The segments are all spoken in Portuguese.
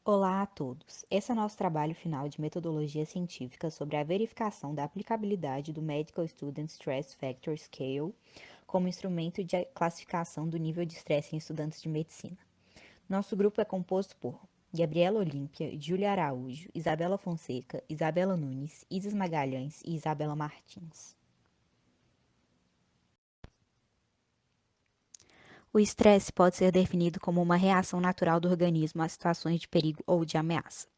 Olá a todos! Esse é nosso trabalho final de metodologia científica sobre a verificação da aplicabilidade do Medical Student Stress Factor Scale como instrumento de classificação do nível de estresse em estudantes de medicina. Nosso grupo é composto por Gabriela Olímpia, Júlia Araújo, Isabela Fonseca, Isabela Nunes, Isis Magalhães e Isabela Martins. O estresse pode ser definido como uma reação natural do organismo a situações de perigo ou de ameaça.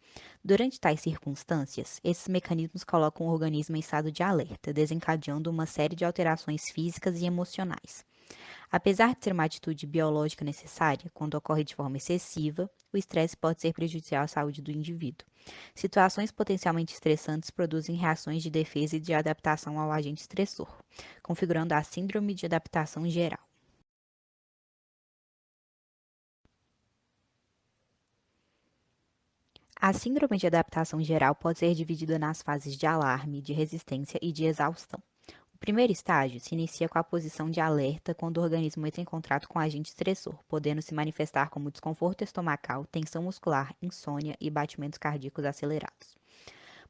Durante tais circunstâncias, esses mecanismos colocam o organismo em estado de alerta, desencadeando uma série de alterações físicas e emocionais. Apesar de ser uma atitude biológica necessária, quando ocorre de forma excessiva, o estresse pode ser prejudicial à saúde do indivíduo. Situações potencialmente estressantes produzem reações de defesa e de adaptação ao agente estressor, configurando a síndrome de adaptação geral. A síndrome de adaptação geral pode ser dividida nas fases de alarme, de resistência e de exaustão. O primeiro estágio se inicia com a posição de alerta quando o organismo entra em contato com o agente estressor, podendo se manifestar como desconforto estomacal, tensão muscular, insônia e batimentos cardíacos acelerados.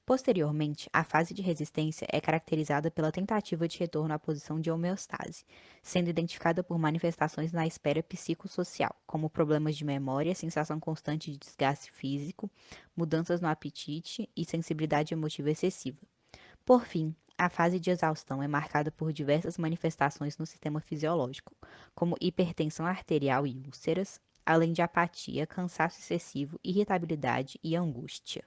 Posteriormente, a fase de resistência é caracterizada pela tentativa de retorno à posição de homeostase, sendo identificada por manifestações na esfera psicossocial, como problemas de memória, sensação constante de desgaste físico, mudanças no apetite e sensibilidade emotiva excessiva. Por fim, a fase de exaustão é marcada por diversas manifestações no sistema fisiológico, como hipertensão arterial e úlceras, além de apatia, cansaço excessivo, irritabilidade e angústia.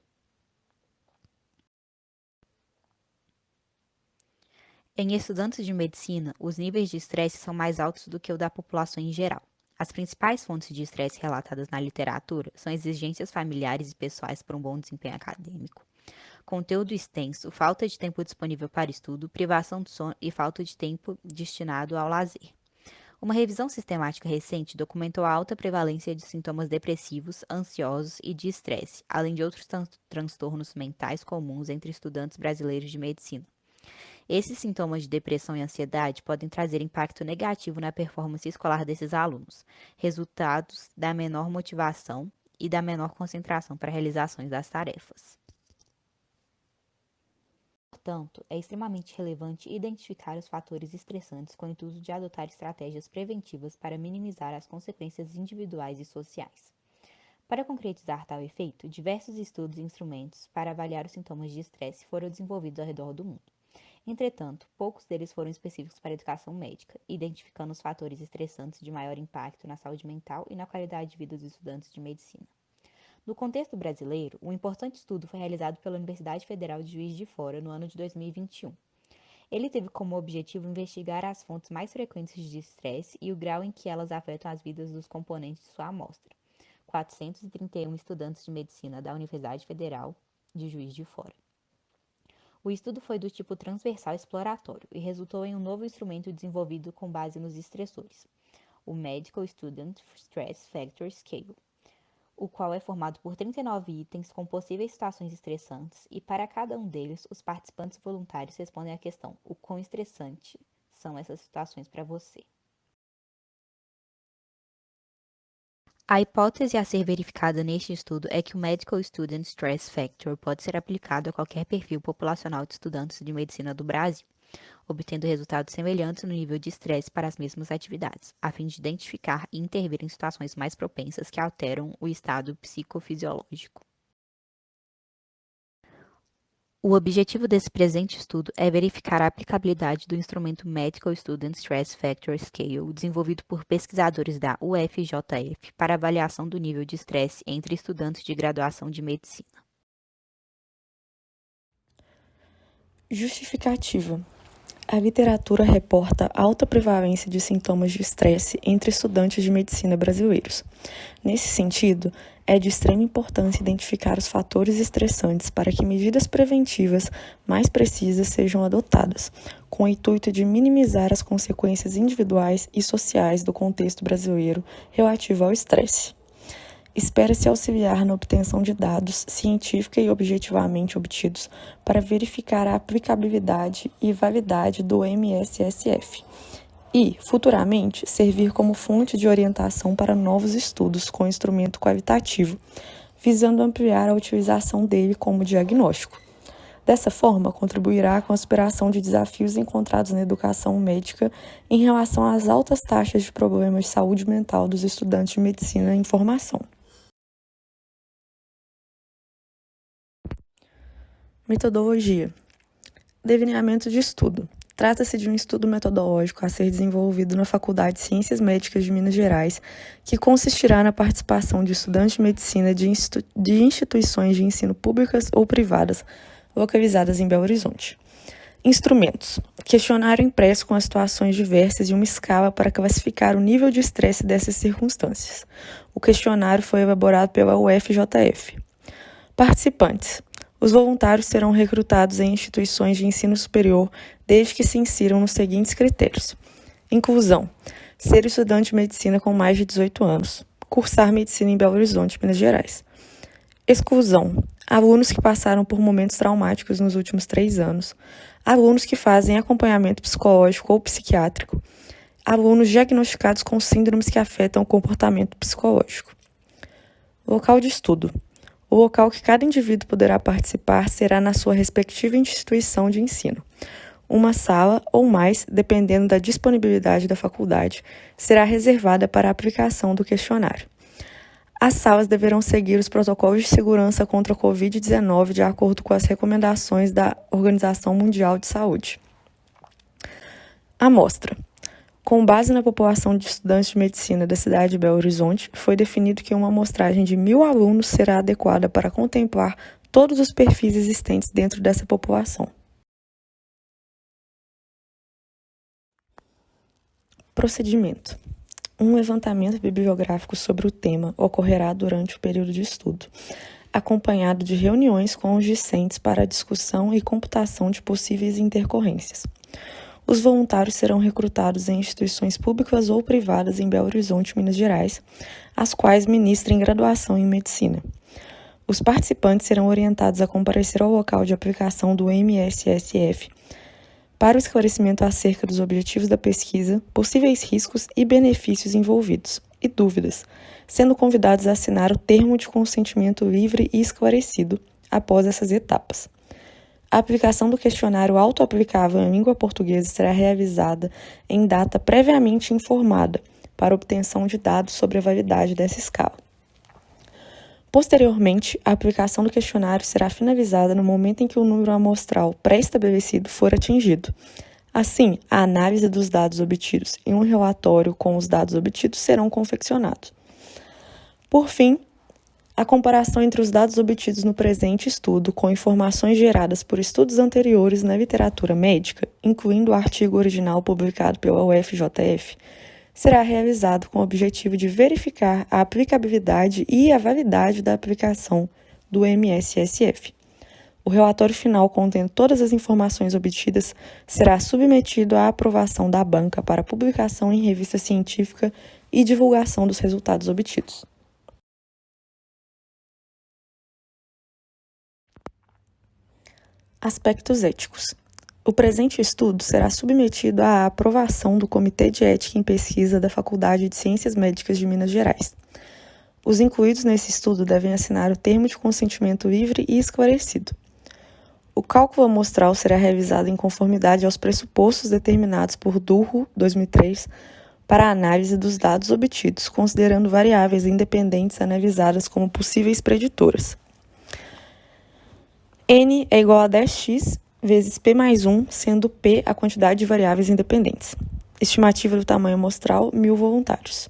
Em estudantes de medicina, os níveis de estresse são mais altos do que o da população em geral. As principais fontes de estresse relatadas na literatura são exigências familiares e pessoais para um bom desempenho acadêmico, conteúdo extenso, falta de tempo disponível para estudo, privação de sono e falta de tempo destinado ao lazer. Uma revisão sistemática recente documentou a alta prevalência de sintomas depressivos, ansiosos e de estresse, além de outros transtornos mentais comuns entre estudantes brasileiros de medicina. Esses sintomas de depressão e ansiedade podem trazer impacto negativo na performance escolar desses alunos, resultados da menor motivação e da menor concentração para a realização das tarefas. Portanto, é extremamente relevante identificar os fatores estressantes com o intuito de adotar estratégias preventivas para minimizar as consequências individuais e sociais. Para concretizar tal efeito, diversos estudos e instrumentos para avaliar os sintomas de estresse foram desenvolvidos ao redor do mundo. Entretanto, poucos deles foram específicos para a educação médica, identificando os fatores estressantes de maior impacto na saúde mental e na qualidade de vida dos estudantes de medicina. No contexto brasileiro, um importante estudo foi realizado pela Universidade Federal de Juiz de Fora no ano de 2021. Ele teve como objetivo investigar as fontes mais frequentes de estresse e o grau em que elas afetam as vidas dos componentes de sua amostra. 431 estudantes de medicina da Universidade Federal de Juiz de Fora. O estudo foi do tipo transversal exploratório e resultou em um novo instrumento desenvolvido com base nos estressores, o Medical Student Stress Factor Scale, o qual é formado por 39 itens com possíveis situações estressantes e para cada um deles, os participantes voluntários respondem à questão: o quão estressante são essas situações para você? A hipótese a ser verificada neste estudo é que o Medical Student Stress Factor pode ser aplicado a qualquer perfil populacional de estudantes de medicina do Brasil, obtendo resultados semelhantes no nível de estresse para as mesmas atividades, a fim de identificar e intervir em situações mais propensas que alteram o estado psicofisiológico. O objetivo desse presente estudo é verificar a aplicabilidade do instrumento Medical Student Stress Factor Scale, desenvolvido por pesquisadores da UFJF para avaliação do nível de estresse entre estudantes de graduação de medicina. Justificativa. A literatura reporta alta prevalência de sintomas de estresse entre estudantes de medicina brasileiros. Nesse sentido, é de extrema importância identificar os fatores estressantes para que medidas preventivas mais precisas sejam adotadas, com o intuito de minimizar as consequências individuais e sociais do contexto brasileiro relativo ao estresse. Espera-se auxiliar na obtenção de dados científica e objetivamente obtidos para verificar a aplicabilidade e validade do MSSF e, futuramente, servir como fonte de orientação para novos estudos com instrumento qualitativo, visando ampliar a utilização dele como diagnóstico. Dessa forma, contribuirá com a superação de desafios encontrados na educação médica em relação às altas taxas de problemas de saúde mental dos estudantes de medicina em formação. Metodologia. Delineamento de estudo. Trata-se de um estudo metodológico a ser desenvolvido na Faculdade de Ciências Médicas de Minas Gerais, que consistirá na participação de estudantes de medicina de instituições de ensino públicas ou privadas, localizadas em Belo Horizonte. Instrumentos. Questionário impresso com as situações diversas e uma escala para classificar o nível de estresse dessas circunstâncias. O questionário foi elaborado pela UFJF. Participantes. Os voluntários serão recrutados em instituições de ensino superior desde que se insiram nos seguintes critérios. Inclusão. Ser estudante de medicina com mais de 18 anos. Cursar medicina em Belo Horizonte, Minas Gerais. Exclusão. Alunos que passaram por momentos traumáticos nos últimos 3 anos. Alunos que fazem acompanhamento psicológico ou psiquiátrico. Alunos diagnosticados com síndromes que afetam o comportamento psicológico. Local de estudo. O local que cada indivíduo poderá participar será na sua respectiva instituição de ensino. Uma sala ou mais, dependendo da disponibilidade da faculdade, será reservada para a aplicação do questionário. As salas deverão seguir os protocolos de segurança contra a Covid-19 de acordo com as recomendações da Organização Mundial de Saúde. Amostra. Com base na população de estudantes de medicina da cidade de Belo Horizonte, foi definido que uma amostragem de 1.000 alunos será adequada para contemplar todos os perfis existentes dentro dessa população. Procedimento. Um levantamento bibliográfico sobre o tema ocorrerá durante o período de estudo, acompanhado de reuniões com os discentes para a discussão e computação de possíveis intercorrências. Os voluntários serão recrutados em instituições públicas ou privadas em Belo Horizonte, Minas Gerais, as quais ministrem graduação em medicina. Os participantes serão orientados a comparecer ao local de aplicação do MSSF para o esclarecimento acerca dos objetivos da pesquisa, possíveis riscos e benefícios envolvidos, e dúvidas, sendo convidados a assinar o termo de consentimento livre e esclarecido após essas etapas. A aplicação do questionário autoaplicável em língua portuguesa será realizada em data previamente informada para obtenção de dados sobre a validade dessa escala. Posteriormente, a aplicação do questionário será finalizada no momento em que o número amostral pré-estabelecido for atingido. Assim, a análise dos dados obtidos e um relatório com os dados obtidos serão confeccionados. Por fim, a comparação entre os dados obtidos no presente estudo com informações geradas por estudos anteriores na literatura médica, incluindo o artigo original publicado pela UFJF, será realizado com o objetivo de verificar a aplicabilidade e a validade da aplicação do MSSF. O relatório final, contendo todas as informações obtidas, será submetido à aprovação da banca para publicação em revista científica e divulgação dos resultados obtidos. Aspectos éticos. O presente estudo será submetido à aprovação do Comitê de Ética em Pesquisa da Faculdade de Ciências Médicas de Minas Gerais. Os incluídos nesse estudo devem assinar o termo de consentimento livre e esclarecido. O cálculo amostral será realizado em conformidade aos pressupostos determinados por Durro, 2003, para a análise dos dados obtidos, considerando variáveis independentes analisadas como possíveis preditoras. N é igual a 10x vezes P mais 1, sendo P a quantidade de variáveis independentes. Estimativa do tamanho amostral, 1.000 voluntários.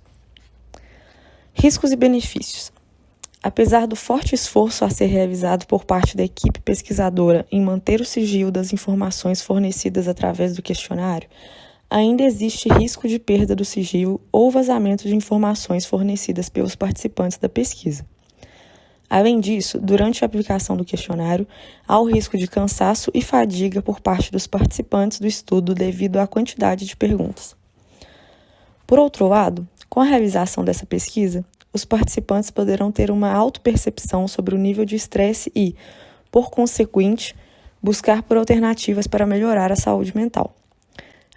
Riscos e benefícios. Apesar do forte esforço a ser realizado por parte da equipe pesquisadora em manter o sigilo das informações fornecidas através do questionário, ainda existe risco de perda do sigilo ou vazamento de informações fornecidas pelos participantes da pesquisa. Além disso, durante a aplicação do questionário, há o risco de cansaço e fadiga por parte dos participantes do estudo devido à quantidade de perguntas. Por outro lado, com a realização dessa pesquisa, os participantes poderão ter uma autopercepção sobre o nível de estresse e, por consequente, buscar por alternativas para melhorar a saúde mental.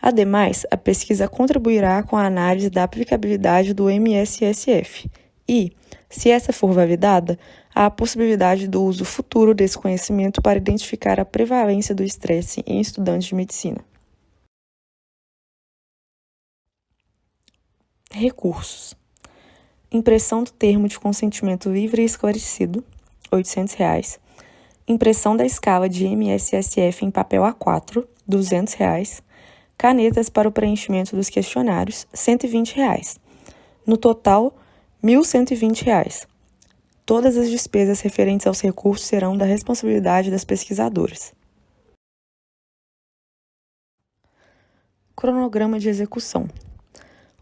Ademais, a pesquisa contribuirá com a análise da aplicabilidade do MSSF e, Se essa for validada, há a possibilidade do uso futuro desse conhecimento para identificar a prevalência do estresse em estudantes de medicina. Recursos: impressão do termo de consentimento livre e esclarecido, R$ 800. Impressão da escala de MSSF em papel A4, R$ 200. Canetas para o preenchimento dos questionários, R$ 120. No total, R$ 1.120. Todas as despesas referentes aos recursos serão da responsabilidade das pesquisadoras. Cronograma de execução.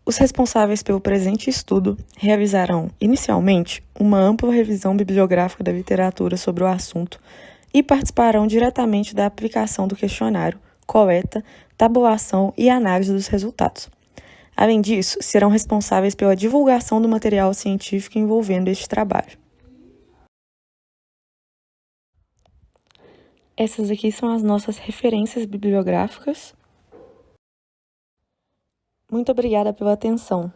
Os responsáveis pelo presente estudo realizarão, inicialmente, uma ampla revisão bibliográfica da literatura sobre o assunto e participarão diretamente da aplicação do questionário, coleta, tabulação e análise dos resultados. Além disso, serão responsáveis pela divulgação do material científico envolvendo este trabalho. Essas aqui são as nossas referências bibliográficas. Muito obrigada pela atenção.